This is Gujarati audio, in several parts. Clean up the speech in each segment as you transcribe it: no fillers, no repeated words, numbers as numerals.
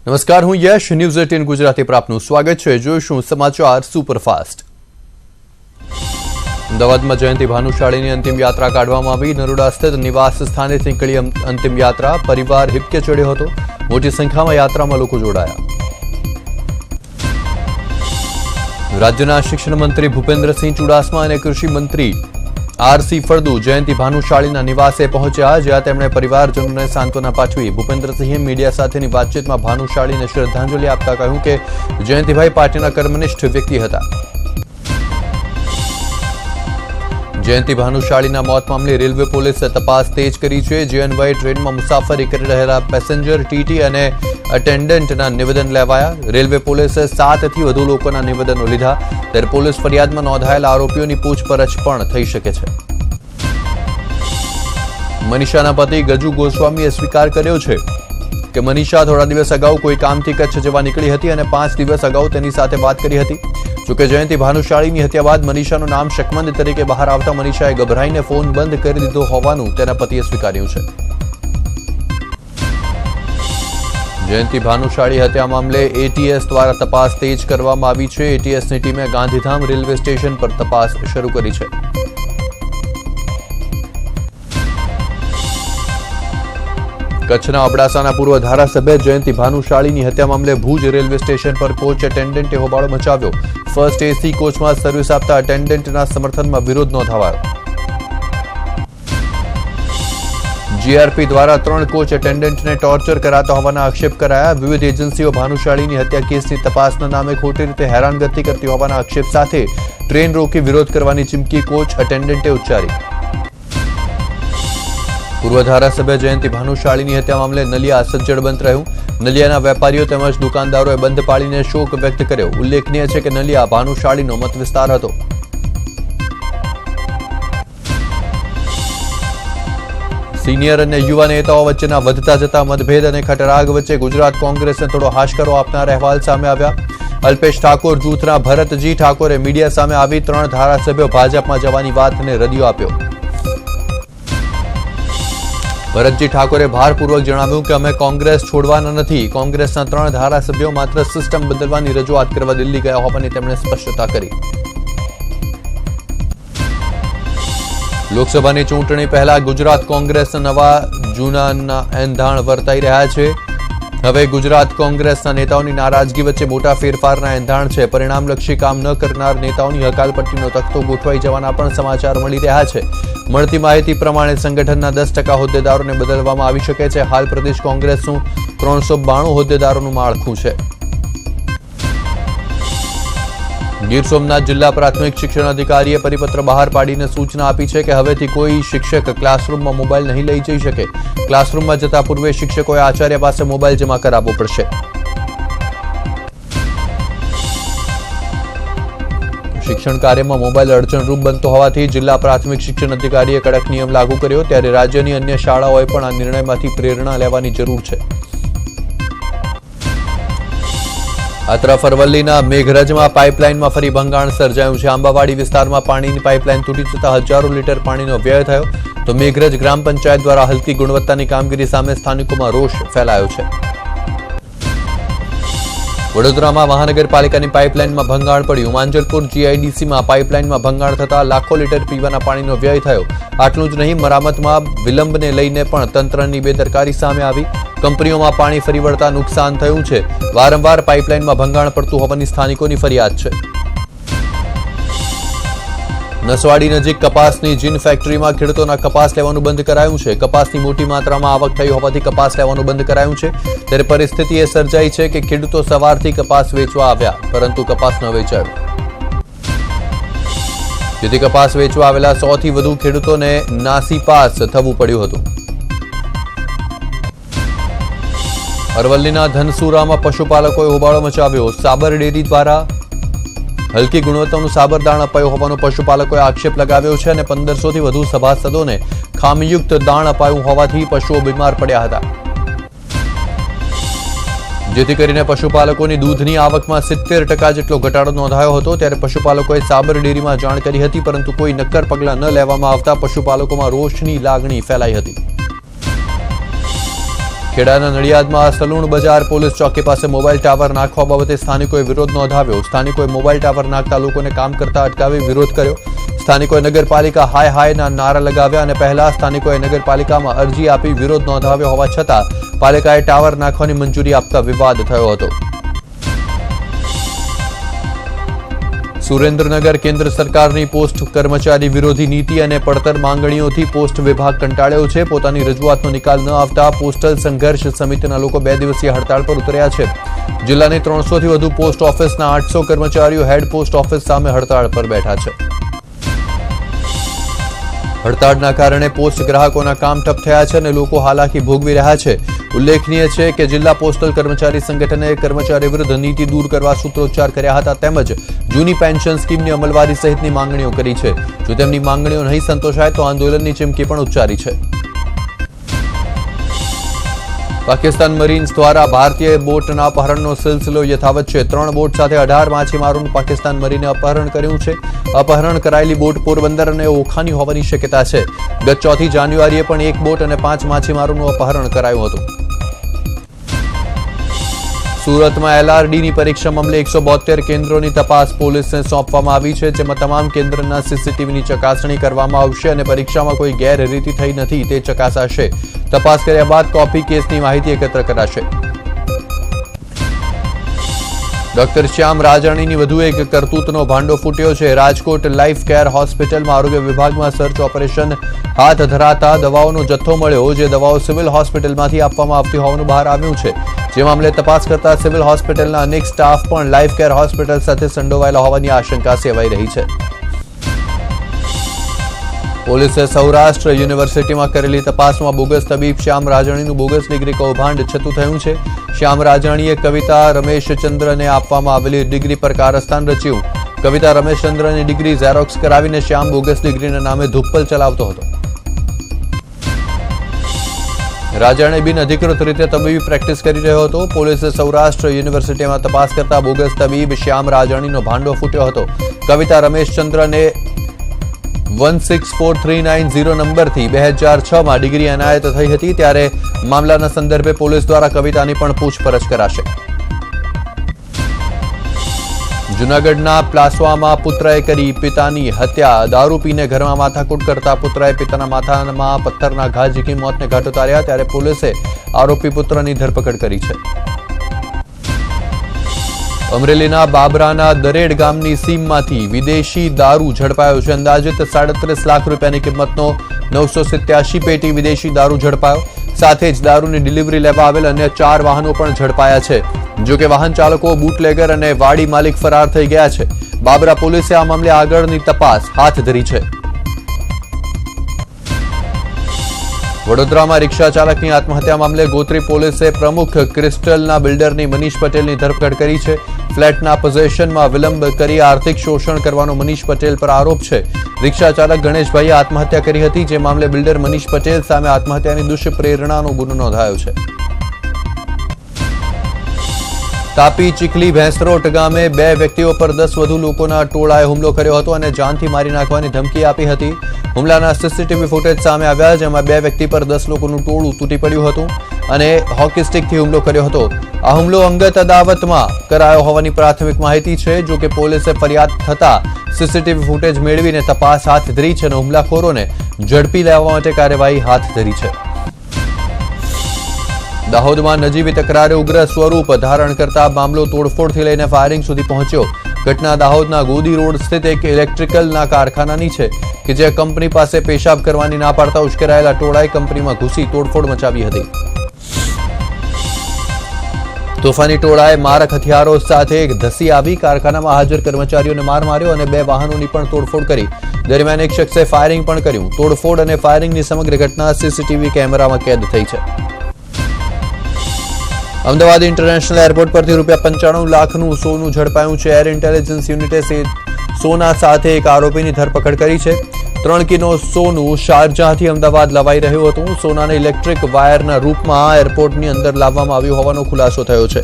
નમસ્કાર, હું યશ, ન્યૂઝ 18 ગુજરાતી પર આપનું સ્વાગત છે. જોઈશું સમાચાર સુપરફાસ્ટ. અમદાવાદમાં જયંતિ ભાનુશાળીની અંતિમ યાત્રા કાઢવામાં આવી. નરોડા સ્થિત નિવાસ સ્થાનેથી નીકળી અંતિમ યાત્રા. પરિવાર હિબકે ચડ્યો હતો. મોટી સંખ્યામાં યાત્રામાં લોકો જોડાયા. રાજ્યના શિક્ષણ મંત્રી ભૂપેન્દ્રસિંહ ચુડાસમા અને કૃષિ મંત્રી આર.સી. ફળદુ જયંતિ ભાનુશાળીના નિવાસે પહોંચ્યા, જ્યાં તેમણે પરિવારજનોને સાંત્વના પાઠવી. ભૂપેન્દ્રસિંહે મીડિયા સાથેની વાતચીતમાં ભાનુશાળીને શ્રદ્ધાંજલિ આપતા કહ્યું કે જયંતિભાઈ પાર્ટીના કર્મનિષ્ઠ વ્યક્તિ હતા. જયંતિ ભાનુશાળીના મોત મામલે રેલવે પોલીસે તપાસ તેજ કરી છે. જે અન્વયે ટ્રેનમાં મુસાફરી કરી રહેલા પેસેન્જર, ટીટી અને અટેન્ડન્ટના નિવેદન લેવાયા. રેલવે પોલીસે 7 થી વધુ લોકોના નિવેદનો લીધા. ત્યારે પોલીસ ફરિયાદમાં નોંધાયેલા આરોપીઓની પૂછપરછ પણ થઈ શકે છે. મનીષાના પતિ ગજુ ગોસ્વામીએ સ્વીકાર કર્યો છે કે મનીષા થોડા દિવસ અગાઉ કોઈ કામથી કચ્છ જવા નીકળી હતી અને 5 દિવસ અગાઉ તેની સાથે વાત કરી હતી. જોકે જયંતિ ભાનુશાળીની હત્યા બાદ મનીષાનું નામ શકમંદ તરીકે બહાર આવતા મનીષાએ ગભરાઈને ફોન બંધ કરી દીધો હોવાનું તેના પતિએ સ્વીકાર્યું છે. જયંતિ ભાનુશાળી હત્યા મામલે એટીએસ દ્વારા તપાસ તેજ કરવામાં આવી છે. એટીએસની ટીમે ગાંધીધામ રેલવે સ્ટેશન પર તપાસ શરૂ કરી છે. કચ્છના અબડાસાના પૂર્વ ધારાસભ્ય જયંતિ ભાનુશાળીની હત્યા મામલે ભુજ રેલવે સ્ટેશન પર કોચ એટેન્ડન્ટે હોબાળો મચાવ્યો. ફર્સ્ટ એસી કોચમાં સર્વિસ આપતા એટેન્ડન્ટના સમર્થનમાં વિરોધ નોંધાવાયો. જીઆરપી દ્વારા 3 કોચ એટેન્ડન્ટને ટોર્ચર કરાતા હોવાના આક્ષેપ કરાયા. વિવિધ એજન્સીઓ ભાનુશાળીની હત્યા કેસની તપાસના નામે ખોટી રીતે હેરાનગતિ કરતી હોવાના આક્ષેપ સાથે ટ્રેન રોકી વિરોધ કરવાની ચીમકી કોચ એટેન્ડન્ટે ઉચ્ચારી. પૂર્વ ધારાસભ્ય જયંતિ ભાનુશાળીની હત્યા મામલે નલિયા સજ્જડ બંધ રહ્યું. નલિયાના વેપારીઓ તેમજ દુકાનદારોએ બંધ પાડીને શોક વ્યક્ત કર્યો. ઉલ્લેખનીય છે કે નલિયા ભાનુશાળીનો મત વિસ્તાર હતો. સિનિયર અને યુવા નેતાઓ વચ્ચેના વધતા જતા મતભેદ અને ખટરાગ વચ્ચે ગુજરાત કોંગ્રેસને થોડો હાશકારો આપનાર અહેવાલ સામે આવ્યા. અલ્પેશ ઠાકોર જૂથના ભરતજી ઠાકોરે મીડિયા સામે આવી 3 ધારાસભ્યો ભાજપમાં જવાની વાતને રદિયો આપ્યો. ભરતજી ઠાકોરે ભારપૂર્વક જણાવ્યું કે અમે કોંગ્રેસ છોડવાના નથી. કોંગ્રેસના 3 ધારાસભ્યો માત્ર સિસ્ટમ બદલવાની રજૂઆત કરવા દિલ્હી ગયા હોવાની તેમણે સ્પષ્ટતા કરી. લોકસભાની ચૂંટણી પહેલા ગુજરાત કોંગ્રેસના નવા જૂના એંધાણ વર્તાઈ રહ્યા છે. હવે ગુજરાત કોંગ્રેસના નેતાઓની નારાજગી વચ્ચે મોટા ફેરફારના એંધાણ છે. પરિણામલક્ષી કામ ન કરનાર નેતાઓની હકાલપટ્ટીનો તખ્તો ગોઠવાઈ જવાના પણ સમાચાર મળી રહ્યા છે. મળતી માહિતી પ્રમાણે સંગઠનના 10% હોદ્દેદારોને બદલવામાં આવી શકે છે. હાલ પ્રદેશ કોંગ્રેસનું 392 હોદ્દેદારોનું માળખું છે. ગીર સોમનાથ જિલ્લા પ્રાથમિક શિક્ષણ અધિકારીએ પરિપત્ર બહાર પાડીને સૂચના આપી છે કે હવેથી કોઈ શિક્ષક ક્લાસરૂમમાં મોબાઈલ નહીં લઈ જઈ શકે. ક્લાસરૂમમાં જતા પૂર્વે શિક્ષકોએ આચાર્ય પાસે મોબાઈલ જમા કરાવવો પડશે. શિક્ષણ કાર્યમાં મોબાઈલ અડચણરૂપ બનતો હોવાથી જિલ્લા પ્રાથમિક શિક્ષણ અધિકારીએ કડક નિયમ લાગુ કર્યો. ત્યારે રાજ્યની અન્ય શાળાઓએ પણ આ નિર્ણયમાંથી પ્રેરણા લેવાની જરૂર છે. આ તરફ અરવલ્લીના મેઘરજમાં પાઇપલાઇનમાં ફરી ભંગાણ સર્જાયું છે. આંબાવાડી વિસ્તારમાં પાણીની પાઇપલાઇન તૂટી જતા હજારો લીટર પાણીનો વ્યય થયો. તો મેઘરજ ગ્રામ પંચાયત દ્વારા હલકી ગુણવત્તાની કામગીરી સામે સ્થાનિકોમાં રોષ ફેલાયો છે. વડોદરામાં મહાનગરપાલિકાની પાઇપલાઇનમાં ભંગાણ પડ્યું. માંજલપુર જીઆઈડીસીમાં પાઇપલાઇનમાં ભંગાણ થતા લાખો લીટર પીવાના પાણીનો વ્યય થયો. આટલું જ નહીં, મરામતમાં વિલંબને લઈને પણ તંત્રની બેદરકારી સામે આવી. કંપનીઓમાં પાણી ફરી વળતા નુકસાન થયું છે. વારંવાર પાઇપલાઇનમાં ભંગાણ પડતું હોવાની સ્થાનિકોની ફરિયાદ છે. નસવાડી નજીક કપાસની જીન ફેક્ટરીમાં ખેડૂતોના કપાસ લેવાનું બંધ કરાયું છે. કપાસની મોટી માત્રામાં આવક થઈ હોવાથી કપાસ લેવાનું બંધ કરાયું છે. ત્યારે પરિસ્થિતિ એ સર્જાઈ છે કે ખેડૂતો સવારથી કપાસ વેચવા આવ્યા, પરંતુ કપાસ ન વેચાયો. જેથી કપાસ વેચવા આવેલા 100 થી વધુ ખેડૂતોને નાસીપાસ થવું પડ્યું હતું. અરવલ્લીના ધનસુરામાં પશુપાલકોએ હોબાળો મચાવ્યો. સાબર ડેરી દ્વારા હલકી ગુણવત્તાનું સાબરદાણ અપાયું હોવાનો પશુપાલકોએ આક્ષેપ લગાવ્યો છે અને 1500 થી વધુ સભાસદોને ખામીયુક્ત દાણ અપાયું હોવાથી પશુઓ બીમાર પડ્યા હતા. જેથી કરીને પશુપાલકોની દૂધની આવકમાં 70% જેટલો ઘટાડો નોંધાયો હતો. ત્યારે પશુપાલકોએ સાબર ડેરીમાં જાણ કરી હતી, પરંતુ કોઈ નક્કર પગલાં ન લેવામાં આવતા પશુપાલકોમાં રોષની લાગણી ફેલાઈ હતી. ખેડાના નડિયાદમાં સલૂણ બજાર પોલીસ ચોકી પાસે મોબાઈલ ટાવર નાખવા બાબતે સ્થાનિકોએ વિરોધ નોંધાવ્યો. સ્થાનિકોએ મોબાઈલ ટાવર નાખતા લોકોને કામ કરતા અટકાવી વિરોધ કર્યો. સ્થાનિકોએ નગરપાલિકા હાય હાયના નારા લગાવ્યા અને પહેલા સ્થાનિકોએ નગરપાલિકામાં અરજી આપી વિરોધ નોંધાવ્યો હોવા છતાં પાલિકાએ ટાવર નાખવાની મંજૂરી આપતા વિવાદ થયો હતો. સુરેન્દ્રનગર કેન્દ્ર સરકારની પોસ્ટ કર્મચારી વિરોધી નીતિ અને પડતર માંગણીઓથી પોસ્ટ વિભાગ કંટાળ્યો છે. પોતાની રજૂઆતનો નિકાલ ન આવતા પોસ્ટલ સંઘર્ષ સમિતિના લોકો 2 દિવસીય હડતાળ પર ઉતર્યા છે. જિલ્લાની 300 થી વધુ પોસ્ટ ઓફિસના 800 કર્મચારીઓ હેડ પોસ્ટ ઓફિસ સામે હડતાળ પર બેઠા છે. હડતાળના કારણે પોસ્ટ ગ્રાહકોના કામ ઠપ થયા છે અને લોકો હાલાકી ભોગવી રહ્યા છે. ઉલ્લેખનીય છે કે જિલ્લા પોસ્ટલ કર્મચારી સંગઠને કર્મચારી વિરુદ્ધ નીતિ દૂર કરવા સૂત્રોચ્ચાર કર્યા હતા તેમજ જૂની પેન્શન સ્કીમની અમલવારી સહિતની માંગણીઓ કરી છે. જો તેમની માંગણીઓ નહીં સંતોષાય તો આંદોલનની ચીમકી પણ ઉચ્ચારી છે. પાકિસ્તાન મરીન્સ દ્વારા ભારતીય બોટના અપહરણનો સિલસિલો યથાવત છે. 3 બોટ સાથે 18 માછીમારોનું પાકિસ્તાન મરીને અપહરણ કર્યું છે. અપહરણ કરાયેલી બોટ પોરબંદર અને ઓખાની હોવાની શક્યતા છે. ગત 4 જાન્યુઆરીએ પણ 1 બોટ અને 5 માછીમારોનું અપહરણ કરાયું હતું. સુરતમાં એલઆરડીની પરીક્ષા મામલે 172 કેન્દ્રોની તપાસ પોલીસને સોંપવામાં આવી છે. જેમાં તમામ કેન્દ્રના સીસીટીવીની ચકાસણી કરવામાં આવશે અને પરીક્ષામાં કોઈ ગેરરીતિ થઈ નથી તે ચકાસાશે. તપાસ કર્યા બાદ કોપી કેસની માહિતી એકત્ર કરાશે. ડોક્ટર શ્યામ રાજાણીની વધુ એક કરતૂતનો ભાંડો ફૂટ્યો છે. રાજકોટ લાઈફ કેર હોસ્પિટલમાં આરોગ્ય વિભાગમાં સર્ચ ઓપરેશન હાથ ધરાતા દવાઓનો જથ્થો મળ્યો. જે દવાઓ સિવિલ હોસ્પિટલમાંથી આપવામાં આવતી હોવાનું બહાર આવ્યું છે. જે મામલે તપાસ કરતા સિવિલ હોસ્પિટલના અનેક સ્ટાફ પણ લાઈફ કેર હોસ્પિટલ સાથે સંડોવાયેલા હોવાની આશંકા સેવાઈ રહી છે. પોલીસે સૌરાષ્ટ્ર યુનિવર્સિટીમાં કરેલી તપાસમાં બોગસ તબીબ શ્યામ રાજાણીનું બોગસ ડિગ્રી કૌભાંડ છતું થયું છે. શ્યામ રાજાણીએ કવિતા રમેશચંદ્રને આપવામાં આવેલી ડિગ્રી પર કારસ્તાન રચ્યું. કવિતા રમેશચંદ્રની ડિગ્રી ઝેરોક્સ કરાવીને શ્યામ બોગસ ડિગ્રીના નામે ધુપ્પલ ચલાવતો હતો. રાજાણી બિન અધિકૃત રીતે તબીબી પ્રેક્ટિસ કરી રહ્યો હતો. પોલીસે સૌરાષ્ટ્ર યુનિવર્સિટીમાં તપાસ કરતા બોગસ તબીબ શ્યામ રાજાણીનો ભાંડો ફૂટ્યો હતો. કવિતા રમેશચંદ્રને 164390 નંબરથી 2006માં ડિગ્રી એનાયત થઈ હતી. ત્યારે મામલાના સંદર્ભે પોલીસ દ્વારા કવિતાની પણ પૂછપરછ કરાશે. જૂનાગઢના પ્લાસવામાં પુત્રએ કરી પિતાની હત્યા. દારૂ પીને ઘરમાં માથાકૂટ કરતા પુત્રએ પિતાના માથામાં પથ્થરના ઘા ઝીકી મોતને ઘાટ ઉતાર્યા. ત્યારે પોલીસે આરોપી પુત્રની ધરપકડ કરી છે. અમરેલીના બાબરાના દરેડ ગામની સીમમાંથી વિદેશી દારૂ ઝડપાયો છે. અંદાજિત 37 લાખ રૂપિયાની કિંમતનો 987 પેટી વિદેશી દારૂ ઝડપાયો. સાથે જ દારૂની ડિલિવરી લેવા આવેલ અન્ય 4 વાહનો પણ ઝડપાયા છે. જો કે વાહન ચાલકો, બુટલેગર અને વાડી માલિક ફરાર થઈ ગયા છે. બાબરા પોલીસે આ મામલે આગળની તપાસ હાથ ધરી છે. વડોદરામાં રિક્ષા ચાલકની આત્મહત્યા મામલે ગોત્રી પોલીસે પ્રમુખ ક્રિસ્ટલના બિલ્ડરની મનીષ પટેલની ધરપકડ કરી છે. ફ્લેટના પોઝેશનમાં વિલંબ કરી આર્થિક શોષણ કરવાનો મનીષ પટેલ પર આરોપ છે. રિક્ષા ચાલક ગણેશભાઈએ આત્મહત્યા કરી હતી. જે મામલે બિલ્ડર મનીષ પટેલ સામે આત્મહત્યાની દુષ્પ્રેરણાનો ગુનો નોંધાયો છે. તાપી ચીખલી ભેંસરોટ ગામે 2 વ્યક્તિઓ પર 10 વધુ લોકોના ટોળાએ હુમલો કર્યો હતો અને જાનથી મારી નાખવાની ધમકી આપી હતી. હુમલાના સીસીટીવી ફૂટેજ સામે આવ્યા. જેમાં 2 વ્યક્તિ પર 10 લોકોનું ટોળું તૂટી પડ્યું હતું અને હોકી સ્ટિકથી હુમલો કર્યો હતો. આ હુમલો અંગત અદાવતમાં કરાયો હોવાની પ્રાથમિક માહિતી છે. જો કે પોલીસે ફરિયાદ થતા સીસીટીવી ફૂટેજ મેળવીને તપાસ હાથ ધરી છે અને હુમલાખોરોને ઝડપી લેવા માટે કાર્યવાહી હાથ ધરી છે. દાહોદમાં નજીવી તકરારે ઉગ્ર સ્વરૂપ ધારણ કરતા મામલો તોડફોડથી લઈને ફાયરિંગ સુધી પહોંચ્યો. ઘટના દાહોદના ગોદી રોડ સ્થિત એક ઇલેક્ટ્રિકલના કારખાનાની છે કે જે કંપની પાસે પેશાબ કરવાની ના પાડતા ઉશ્કેરાયેલા ટોળાએ કંપનીમાં ઘૂસી તોડફોડ મચાવી હતી. તોફાની ટોળાએ મારક હથિયારો સાથે ધસી આવી કારખાનામાં હાજર કર્મચારીઓને માર માર્યો અને 2 વાહનોની પણ તોડફોડ કરી. દરમિયાન એક શખ્સે ફાયરિંગ પણ કર્યું. તોડફોડ અને ફાયરિંગની સમગ્ર ઘટના સીસીટીવી કેમેરામાં કેદ થઈ છે. અમદાવાદ ઇન્ટરનેશનલ એરપોર્ટ પરથી ₹95 લાખનું સોનું ઝડપાયું છે. એર ઇન્ટેલિજન્સ યુનિટે સોના સાથે એક આરોપીની ધરપકડ કરી છે. 3 કિલો સોનું શારજાહથી અમદાવાદ લવાઈ રહ્યું હતું. સોનાને ઇલેક્ટ્રિક વાયરના રૂપમાં એરપોર્ટની અંદર લાવવામાં આવ્યું હોવાનો ખુલાસો થયો છે.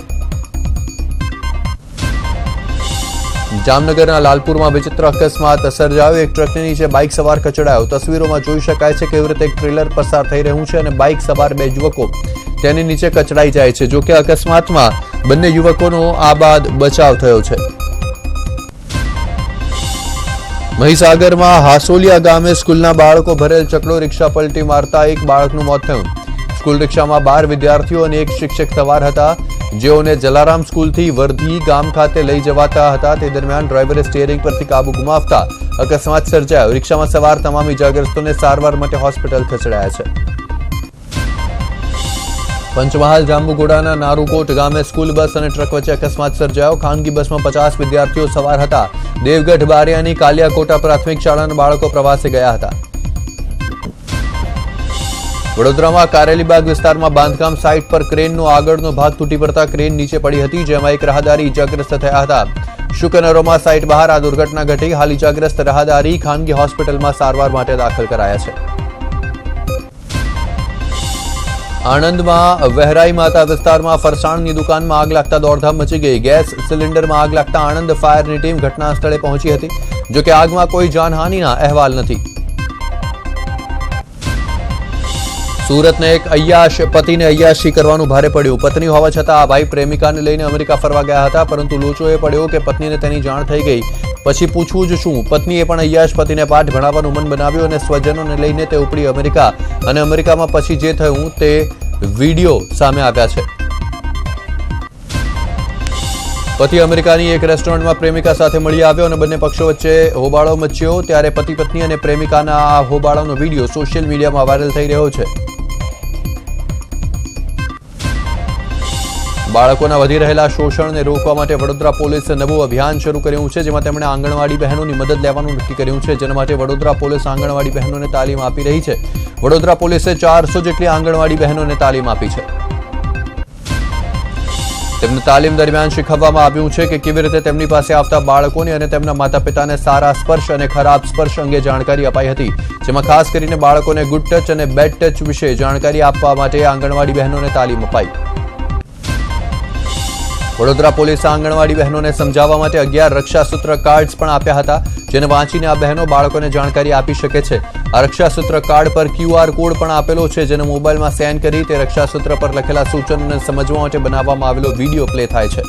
જામનગરના લાલપુરમાં વિચિત્ર અકસ્માત સર્જાયો. એક ટ્રકની નીચે બાઇક સવાર કચડાયો. તસવીરોમાં જોઈ શકાય છે કેવી રીતે એક ટ્રેલર પસાર થઈ રહ્યું છે અને બાઇક સવાર 2 યુવકો તેની નીચે કચડાઈ જાય છે. જો કે અકસ્માતમાં બંને યુવકોનો આબાદ બચાવ થયો છે. મહીસાગરમાં હાસોલિયા ગામે સ્કૂલના બાળકો ભરેલ ચકડો રિક્ષા પલટી મારતા એક બાળકનું મોત થયું. સ્કૂલ રિક્ષામાં 12 વિદ્યાર્થીઓ અને એક શિક્ષક સવાર હતા, જેઓને જલારામ સ્કૂલથી વર્ધી ગામ ખાતે લઈ જવાતા હતા. તે દરમિયાન ડ્રાઈવરે સ્ટીયરિંગ પરથી કાબુ ગુમાવતા અકસ્માત સર્જાયો. રિક્ષામાં સવાર તમામ ઇજાગ્રસ્તોને સારવાર માટે હોસ્પિટલ ખસેડાયા છે. પંચમહાલ જાંબુઘોડાના નારુકોટ ગામે સ્કૂલ બસ અને ટ્રક વચ્ચે અકસ્માત સર્જાયો. ખાનગી બસમાં 50 વિદ્યાર્થીઓ સવાર હતા. દેવગઢ બારિયાની કાલિયાકોટા પ્રાથમિક શાળાના બાળકો પ્રવાસે ગયા હતા. વડોદરામાં કારેલીબાગ વિસ્તારમાં બાંધકામ સાઇટ પર ક્રેનનો આગળનો ભાગ તૂટી પડતા ક્રેન નીચે પડી હતી, જેમાં એક રાહદારી ઇજાગ્રસ્ત થયા હતા. શુકનરોમાં સાઇટ બહાર આ દુર્ઘટના ઘટી. હાલ ઇજાગ્રસ્ત રાહદારી ખાનગી હોસ્પિટલમાં સારવાર માટે દાખલ કરાયા છે. આણંદમાં વહેરાઈ માતા વિસ્તારમાં ફરસાણની દુકાનમાં આગ લાગતા દોડધામ મચી ગઈ. ગેસ સિલિન્ડરમાં આગ લાગતા આણંદ ફાયરની ટીમ ઘટના સ્થળે પહોંચી હતી. જોકે આગમાં કોઈ જાનહાનિના અહેવાલ નથી. સુરતને એક અય્યાશ પતિને અય્યાશી કરવાનું ભારે પડ્યું. પત્ની હોવા છતાં આ ભાઈ પ્રેમિકાને લઈને અમેરિકા ફરવા ગયા હતા, પરંતુ લોચો એ પડ્યો કે પત્નીને તેની જાણ થઈ ગઈ. પછી પૂછવું જ શું. પત્નીએ પણ અય્યાશ પતિને પાઠ ભણાવવાનું મન બનાવ્યું અને સ્વજનોને લઈને તે ઉપડી અમેરિકા. અને અમેરિકામાં પછી જે થયું તે વિડીયો સામે આવ્યા છે. પતિ અમેરિકાની એક રેસ્ટોરન્ટમાં પ્રેમિકા સાથે મળી આવ્યો અને બંને પક્ષો વચ્ચે હોબાળો મચ્યો. ત્યારે પતિ પત્ની અને પ્રેમિકાના આ હોબાળાનો વિડીયો સોશિયલ મીડિયામાં વાયરલ થઈ રહ્યો છે. બાળકોના વધી રહેલા શોષણને રોકવા માટે વડોદરા પોલીસે નવું અભિયાન શરૂ કર્યું છે, જેમાં તેમણે આંગણવાડી બહેનોની મદદ લેવાનું નક્કી કર્યું છે. જેના માટે વડોદરા પોલીસ આંગણવાડી બહેનોને તાલીમ આપી રહી છે. વડોદરા પોલીસે 400 જેટલી આંગણવાડી બહેનોને તાલીમ આપી છે. તેમને તાલીમ દરમિયાન શીખવવામાં આવ્યું છે કે કેવી રીતે તેમની પાસે આવતા બાળકોને અને તેમના માતા પિતાને સારા સ્પર્શ અને ખરાબ સ્પર્શ અંગે જાણકારી અપાઈ હતી, જેમાં ખાસ કરીને બાળકોને ગુડ ટચ અને બેડ ટચ વિશે જાણકારી આપવા માટે આંગણવાડી બહેનોને તાલીમ અપાઈ. વડોદરા પોલીસે આંગણવાડી બહેનોને સમજાવવા માટે 11 રક્ષાસૂત્ર કાર્ડ્સ પણ આપ્યા હતા, જેને વાંચીને આ બહેનો બાળકોને જાણકારી આપી શકે છે. આ રક્ષાસૂત્ર કાર્ડ પર QR કોડ પણ આપેલો છે, જેને મોબાઈલમાં સ્કેન કરી તે રક્ષાસૂત્ર પર લખેલા સૂચનોને સમજવા માટે બનાવવામાં આવેલો વિડીયો પ્લે થાય છે.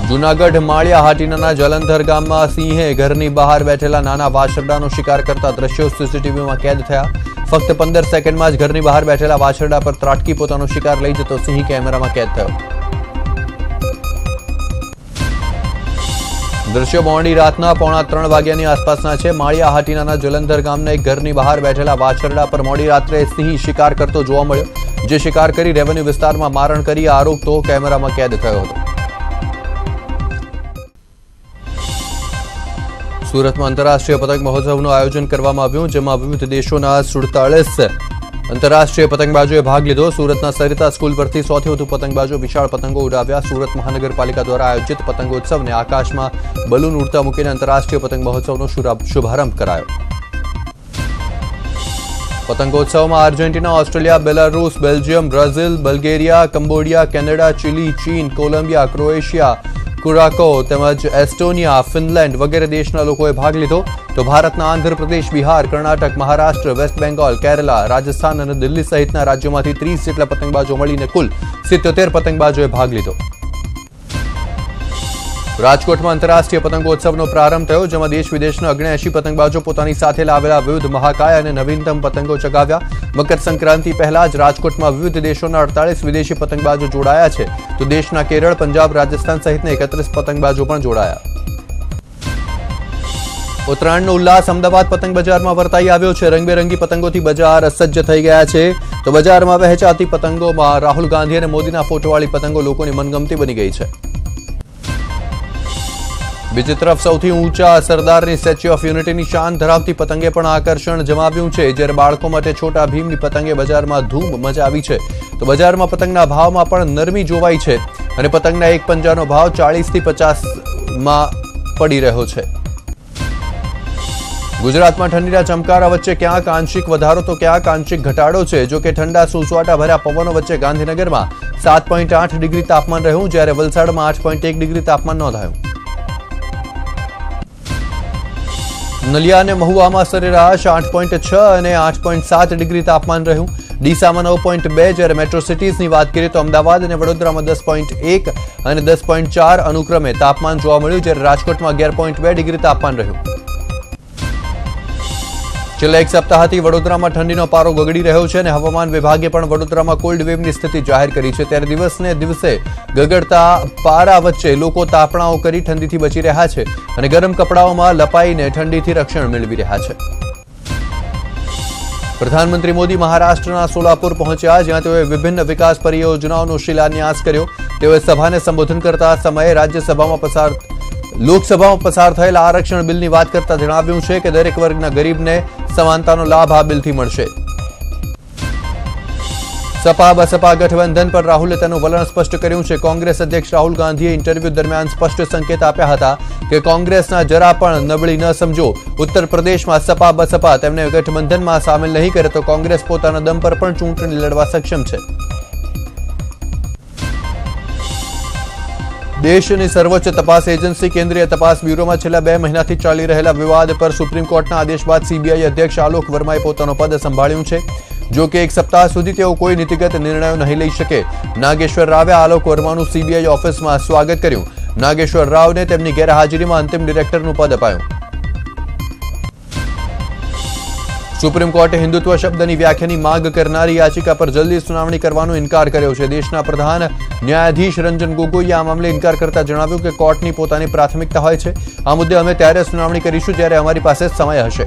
જૂનાગઢ માળિયા હાટીનાના જલંધર ગામમાં સિંહે ઘરની બહાર બેઠેલા નાના વાછરડાનો શિકાર કરતા દ્રશ્યો સીસીટીવીમાં કેદ થયા. ફક્ત 15 સેકન્ડમાં જ ઘરની બહાર બેઠેલા વાછરડા પર ત્રાટકી પોતાનો શિકાર લઈ જતો સિંહ કેમેરામાં કેદ થયો. દ્રશ્યો મોડી રાતના 2:45 વાગ્યાની આસપાસના છે. માળિયા હાટીનાના જલંધર ગામના એક ઘરની બહાર બેઠેલા વાછરડા પર મોડી રાત્રે સિંહ શિકાર કરતો જોવા મળ્યો, જે શિકાર કરી રેવન્યુ વિસ્તારમાં મારણ કરી આરોપતો કેમેરામાં કેદ થયો હતો. સુરતમાં આંતરરાષ્ટ્રીય પતંગ મહોત્સવનું આયોજન કરવામાં આવ્યું, જેમાં વિવિધ દેશોના 47 આંતરરાષ્ટ્રીય પતંગબાજોએ ભાગ લીધો. સુરતના સરિતા સ્કૂલ પરથી 100 થી વધુ પતંગબાજો વિશાળ પતંગો ઉડાવ્યા. સુરત મહાનગરપાલિકા દ્વારા આયોજિત પતંગોત્સવને આકાશમાં બલૂન ઉડતા મૂકીને આંતરરાષ્ટ્રીય પતંગ મહોત્સવનો શુભારંભ કરાયો. પતંગોત્સવમાં Argentina, Australia, Belarus, Belgium, Brazil, Bulgaria, Cambodia, Canada, Chile, ચીન, કોલંબિયા, ક્રોએશિયા, કુરાકો તેમજ એસ્ટોનિયા, ફિનલેન્ડ વગેરે દેશના લોકોએ ભાગ લીધો. તો ભારતના આંધ્રપ્રદેશ, બિહાર, કર્ણાટક, મહારાષ્ટ્ર, વેસ્ટ બેંગોલ, કેરલા, રાજસ્થાન અને દિલ્હી સહિતના રાજ્યોમાંથી 30 જેટલા પતંગબાજો મળીને કુલ 77 પતંગબાજોએ ભાગ લીધો. રાજકોટમાં આંતરરાષ્ટ્રીય પતંગોત્સવનો પ્રારંભ થયો, જેમાં દેશ વિદેશના 79 પતંગબાજો પોતાની સાથે લાવેલા વિવિધ મહાકાય અને નવીનતમ પતંગો ચગાવ્યા. મકર સંક્રાંતિ પહેલા જ રાજકોટમાં વિવિધ દેશોના 48 વિદેશી પતંગબાજો જોડાયા છે, તો દેશના કેરળ, પંજાબ, રાજસ્થાન સહિતના 31 પતંગબાજો પણ જોડાયા. ઉત્તરાયણનો ઉલ્લાસ અમદાવાદ પતંગ બજારમાં વર્તાઈ આવ્યો છે. રંગબેરંગી પતંગોથી બજાર સજ્જ થઈ ગયા છે. તો બજારમાં વહેંચાતી પતંગોમાં રાહુલ ગાંધી અને મોદીના ફોટોવાળી પતંગો લોકોની મનગમતી બની ગઈ છે. બીજી તરફ સૌથી ઊંચા સરદારની સ્ટેચ્યુ ઓફ યુનિટીની શાન ધરાવતી પતંગે પણ આકર્ષણ જમાવ્યું છે, જ્યારે બાળકો માટે છોટા ભીમની પતંગે બજારમાં ધૂમ મચાવી છે. તો બજારમાં પતંગના ભાવમાં પણ નરમી જોવાઈ છે અને પતંગના એક પંજાનો ભાવ 40 થી 50માં પડી રહ્યો છે. ગુજરાતમાં ઠંડીના ચમકારા વચ્ચે ક્યાંક આંશિક વધારો તો ક્યાંક આંશિક ઘટાડો છે. જો કે ઠંડા સુસવાટા ભર્યા પવનો વચ્ચે ગાંધીનગરમાં 7.8 ડિગ્રી તાપમાન રહ્યું, જ્યારે વલસાડમાં 8.1 ડિગ્રી તાપમાન નોંધાયું. નલિયા અને મહુવામાં સરેરાશ 8.6 અને 8.7 ડિગ્રી તાપમાન રહ્યું. ડીસામાં 9.2. જ્યારે મેટ્રો સિટીઝની વાત કરીએ તો અમદાવાદ અને વડોદરામાં 10.1 અને 10.4 અનુક્રમે તાપમાન જોવા મળ્યું, જ્યારે રાજકોટમાં 11.2 ડિગ્રી તાપમાન રહ્યું. છેલ્લા એક સપ્તાહથી વડોદરામાં ઠંડીનો પારો ગગડી રહ્યો છે અને હવામાન વિભાગે પણ વડોદરામાં કોલ્ડ વેવની સ્થિતિ જાહેર કરી છે. ત્યારે દિવસને દિવસે ગગડતા પારા વચ્ચે લોકો તાપણાઓ કરી ઠંડીથી બચી રહ્યા છે અને ગરમ કપડાઓમાં લપાઈને ઠંડીથી રક્ષણ મેળવી રહ્યા છે. પ્રધાનમંત્રી મોદી મહારાષ્ટ્રના સોલાપુર પહોંચ્યા, જ્યાં તેઓએ વિભિન્ન વિકાસ પરિયોજનાઓનો શિલાન્યાસ કર્યો. તેઓએ સભાને સંબોધન કરતા સમયે લોકસભામાં પસાર થયેલા આરક્ષણ બિલની વાત કરતા જણાવ્યું છે કે દરેક વર્ગના ગરીબને સમાનતાનો લાભ આ બિલથી મળશે. સપા બસપા ગઠબંધન પર રાહુલે તેનું વલણ સ્પષ્ટ કર્યું છે. કોંગ્રેસ અધ્યક્ષ રાહુલ ગાંધીએ ઇન્ટરવ્યુ દરમિયાન સ્પષ્ટ સંકેત આપ્યા હતા કે કોંગ્રેસના જરા પણ નબળી ન સમજો. ઉત્તર પ્રદેશમાં સપા બસપા તેમને ગઠબંધનમાં સામેલ નહીં કરે તો કોંગ્રેસ પોતાના દમ પર પણ ચૂંટણી લડવા સક્ષમ છે. દેશની સર્વોચ્ચ તપાસ એજન્સી કેન્દ્રીય તપાસ બ્યુરોમાં છેલ્લા 2 મહિનાથી ચાલી રહેલા વિવાદ પર સુપ્રીમ કોર્ટના આદેશ બાદ સીબીઆઈ અધ્યક્ષ આલોક વર્માએ પોતાનું પદ સંભાળ્યું છે. જો કે એક સપ્તાહ સુધી તેઓ કોઈ નીતિગત નિર્ણયો નહીં લઈ શકે. નાગેશ્વર રાવે આલોક વર્માનું સીબીઆઈ ઓફિસમાં સ્વાગત કર્યું. નાગેશ્વર રાવને તેમની ગેરહાજરીમાં અંતિમ ડિરેક્ટરનું પદ અપાયું. સુપ્રીમ કોર્ટે હિન્દુત્વ શબ્દની વ્યાખ્યાની માંગ કરનારી યાચિકા પર જલ્દી સુનાવણી કરવાનો ઇનકાર કર્યો છે. દેશના પ્રધાન ન્યાયાધીશ રંજન ગોગોઈએ આ મામલે ઇનકાર કરતા જણાવ્યું કે કોર્ટની પોતાની પ્રાથમિકતા હોય છે. આ મુદ્દે અમે ત્યારે સુનાવણી કરીશું જ્યારે અમારી પાસે સમય હશે.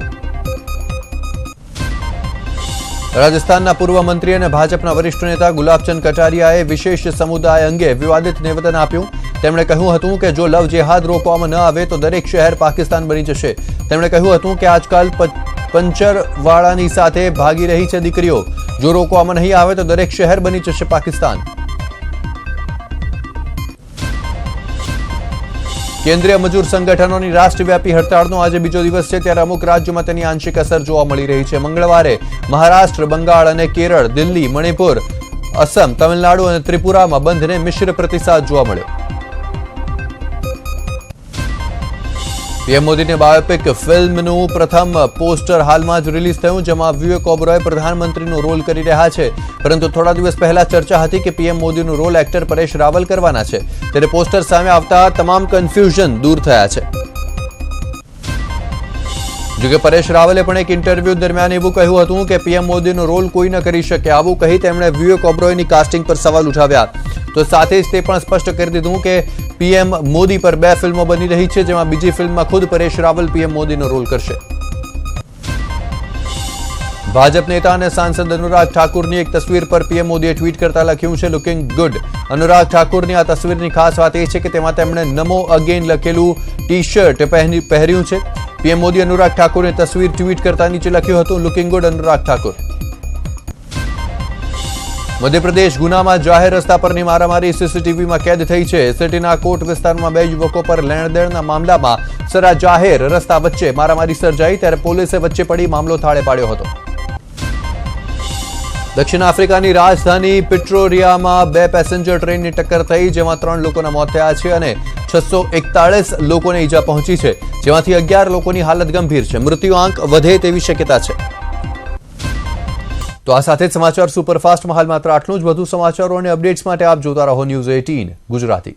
રાજસ્થાનના પૂર્વ મંત્રી અને ભાજપના વરિષ્ઠ નેતા ગુલાબચંદ કટારિયાએ વિશેષ સમુદાય અંગે વિવાદિત નિવેદન આપ્યું. તેમણે કહ્યું હતું કે જો લવ જેહાદ રોકવામાં ન આવે તો દરેક શહેર પાકિસ્તાન બની જશે. તેમણે કહ્યું હતું કે આજકાલ પંચરવાળાની સાથે ભાગી રહી છે દીકરીઓ. જો રોકવામાં નહીં આવે તો દરેક શહેર બની જશે પાકિસ્તાન. કેન્દ્રીય મજૂર સંગઠનોની રાષ્ટ્રવ્યાપી હડતાળનો આજે બીજો દિવસ છે, ત્યારે અમુક રાજ્યોમાં તેની આંશિક અસર જોવા મળી રહી છે. મંગળવારે મહારાષ્ટ્ર, બંગાળ અને કેરળ, દિલ્હી, મણિપુર, અસમ, તમિલનાડુ અને ત્રિપુરામાં બંધને મિશ્ર પ્રતિસાદ જોવા મળ્યો. પીએમ મોદીની બાયોપિક ફિલ્મનું પ્રથમ પોસ્ટર હાલમાં જ રિલીઝ થયું, જેમાં વિવેક ઓબેરોય પ્રધાનમંત્રીનો રોલ કરી રહ્યા છે. પરંતુ થોડા દિવસ પહેલા ચર્ચા હતી કે પીએમ મોદીનું રોલ એક્ટર પરેશ રાવલ કરવાના છે. ત્યારે પોસ્ટર સામે આવતા તમામ કન્ફ્યુઝન દૂર થયા છે. જોકે પરેશ રાવલે પણ એક ઇન્ટરવ્યુ દરમિયાન એવું કહ્યું હતું કે પીએમ મોદીનો રોલ કોઈ ન કરી શકે. આવું કહી તેમણે વિવેક ઓબેરોયની કાસ્ટિંગ પર સવાલ ઉઠાવ્યા. તો સાથે જ તે પણ સ્પષ્ટ કરી દીધું કે પીએમ મોદી પર 2 ફિલ્મો બની રહી છે, જેમાં બીજી ફિલ્મમાં ખુદ પરેશ રાવલ પીએમ મોદીનો રોલ કરશે. ભાજપ નેતા અને સાંસદ અનુરાગ ઠાકુરની એક તસવીર પર પીએમ મોદીએ ટ્વીટ કરતા લખ્યું છે, લુકિંગ ગુડ. અનુરાગ ઠાકુરની આ તસવીરની ખાસ વાત એ છે કે તેમાં તેમણે નમો અગેન લખેલું ટી-શર્ટ પહેર્યું છે. પીએમ મોદી અનુરાગ ઠાકુરની તસવીર ટ્વીટ કરતા નીચે લખ્યું હતું, લુકિંગ ગુડ અનુરાગ ઠાકુર. મધ્યપ્રદેશ ગુનામાં જાહેર રસ્તા પરની મારામારી સીસીટીવીમાં કેદ થઈ છે. સિટીના કોટ વિસ્તારમાં 2 યુવકો પર લેણદેણના મામલામાં સરા જાહેર રસ્તા વચ્ચે મારામારી સર્જાઈ, ત્યારે પોલીસે વચ્ચે પડી મામલો થાળે પાડ્યો હતો. દક્ષિણ આફ્રિકાની રાજધાની પ્રિટોરિયામાં 2 પેસેન્જર ટ્રેનની ટક્કર થઈ, જેમાં 3 લોકોના મોત થયા છે અને 641 લોકોને ઈજા પહોંચી છે, જેમાંથી 11 લોકોની હાલત ગંભીર છે. મૃત્યુઆંક વધે તેવી શક્યતા છે. તો આ સાથે જ સમાચાર સુપરફાસ્ટમાં હાલ માત્ર આટલું જ. વધુ સમાચારો અને અપડેટ્સ માટે આપ જોતા રહો ન્યૂઝ 18 ગુજરાતી.